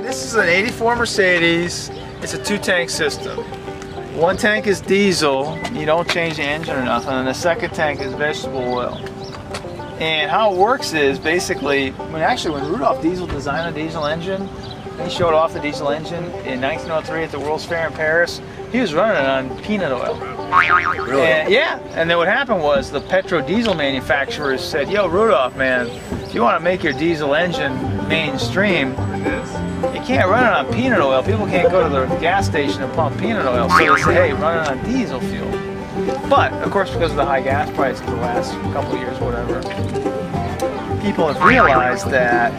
This is an 84 Mercedes. It's a 2-tank system. One tank is diesel, you don't change the engine or nothing, and the second tank is vegetable oil. And how it works is basically, when Rudolph Diesel designed the diesel engine, he showed off the diesel engine in 1903 at the World's Fair in Paris. He was running it on peanut oil. Really? And, yeah, and then what happened was the petrodiesel manufacturers said, yo, Rudolph, man, if you want to make your diesel engine mainstream, you can't run it on peanut oil. People can't go to the gas station and pump peanut oil. So they say, hey, run it on diesel fuel. But, of course, because of the high gas prices the last couple of years, whatever, people have realized that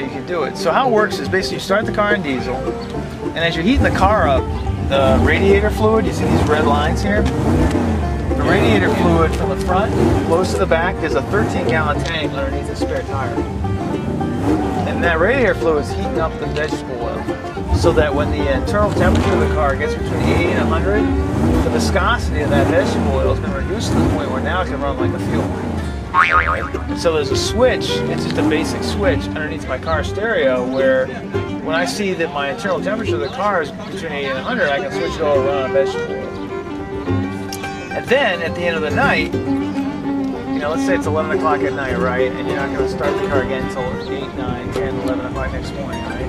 you can do it. So how it works is basically you start the car in diesel, and as you're heating the car up, the radiator fluid, you see these red lines here? The radiator fluid from the front flows to the back. There's a 13-gallon tank underneath the spare tire. And that radiator fluid is heating up the vegetable oil so that when the internal temperature of the car gets between 80 and 100, the viscosity of that vegetable oil has been reduced to the point where now it can run like a fuel. So there's a switch, it's just a basic switch underneath my car stereo where when I see that my internal temperature of the car is between 80 and 100, I can switch it over and run on vegetable oil. And then at the end of the night, let's say it's 11 o'clock at night, right? And you're not going to start the car again until 8, 9, 10, 11 o'clock next morning, right?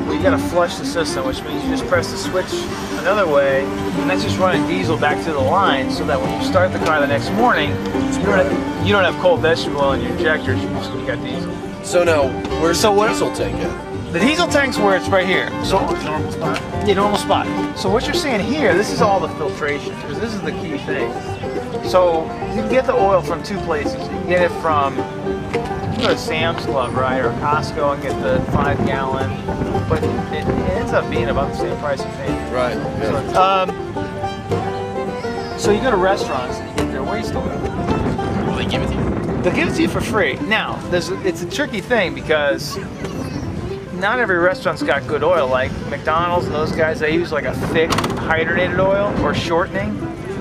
Well, you got to flush the system, which means you just press the switch another way, and that's just running diesel back to the line so that when you start the car the next morning, you don't have cold vegetable oil in your injectors, you got diesel. So now, where's the diesel tank at? The diesel tank's where it's right here. So normal spot? Yeah, normal spot. So what you're seeing here, this is all the filtration, because this is the key thing. So you can get the oil from two places. You can get it from, you go to Sam's Club, right, or Costco and get the 5-gallon, but it ends up being about the same price you pay. Right. Yeah. So you go to restaurants and you get their waste oil. Will they give it to you? They'll give it to you for free. Now, it's a tricky thing because not every restaurant's got good oil. Like McDonald's and those guys, they use like a thick hydrogenated oil or shortening.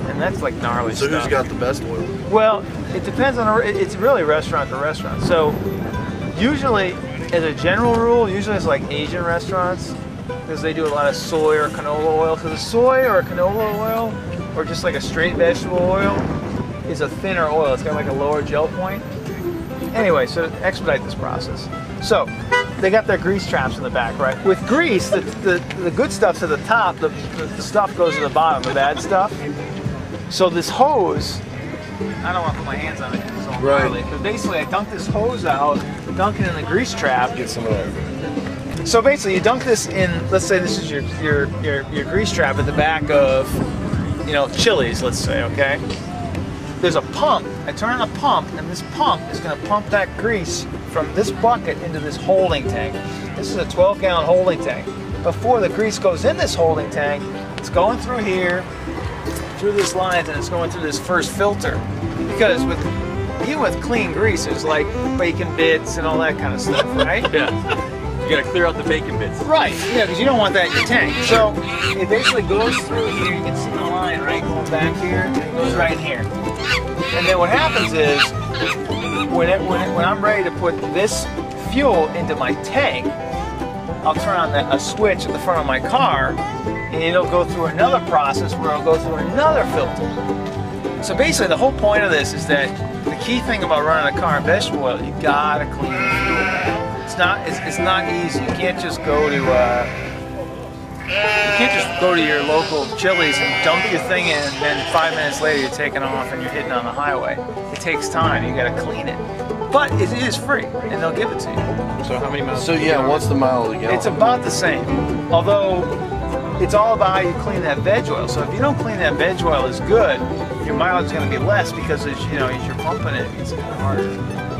And that's like gnarly stuff. So who's got the best oil? Well, it depends on, it's really restaurant to restaurant. So usually, as a general rule, usually it's like Asian restaurants because they do a lot of soy or canola oil. So the soy or canola oil or just like a straight vegetable oil is a thinner oil. It's got like a lower gel point. Anyway, so to expedite this process. So they got their grease traps in the back, right? With grease, the good stuff's at the top, the stuff goes to the bottom, the bad stuff. So this hose, I don't want to put my hands on it because it's all gnarly, but basically I dunk this hose out, dunk it in the grease trap. Get some of that. So basically you dunk this in, let's say this is your grease trap at the back of, Chili's, let's say, okay? There's a pump, I turn on a pump, and this pump is going to pump that grease from this bucket into this holding tank. This is a 12-gallon holding tank. Before the grease goes in this holding tank, it's going through here, through this line, and it's going through this first filter. Because even with clean grease, there's like bacon bits and all that kind of stuff, right? Yeah. You gotta clear out the bacon bits. Right, yeah, because you don't want that in your tank. So it basically goes through here, you can see the line, right, going back here, and it goes right in here. And then what happens is, when I'm ready to put this fuel into my tank, I'll turn on a switch at the front of my car, and it'll go through another process where it'll go through another filter. So basically the whole point of this is that the key thing about running a car in vegetable oil, you gotta clean the fuel. It's not easy. You can't just go to your local Chili's and dump your thing in, and then 5 minutes later you're taking off and you're hitting on the highway. It takes time. You gotta clean it. But it is free, and they'll give it to you. So how many miles? So yeah, what's the mile to gallon? It's about the same. Although it's all about how you clean that veg oil. So if you don't clean that veg oil as good, your mileage is going to be less because as you're pumping it, it's harder.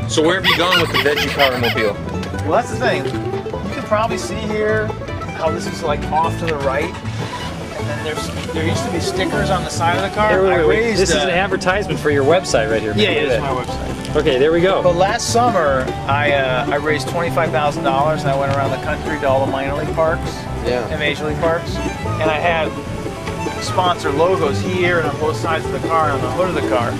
So where have you gone with the Veggie car mobile? Well, that's the thing. You can probably see here how this is like off to the right. And then there used to be stickers on the side of the car. Wait. This is an advertisement for your website right here. Yeah, it's my website. Okay, there we go. But last summer, I raised $25,000 and I went around the country to all the minor league parks and major league parks. And I had sponsor logos here and on both sides of the car and on the hood of the car.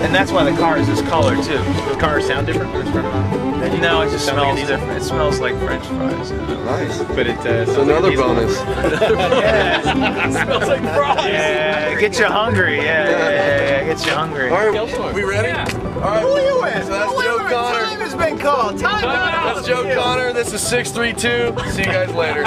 And that's why the car is this color too. The cars sound different when it's running on Veggie? No, it just Sound like smells a diesel? different. It smells like French fries. Nice. But it It's sounds like a another diesel. bonus. Yeah. It smells like fries. Yeah, get you hungry. Yeah, get you hungry. All right, we ready? All right. Who are you with? So that's Joe Connor. Time has been called. Time out. That's Joe Connor. This is 632. See you guys later.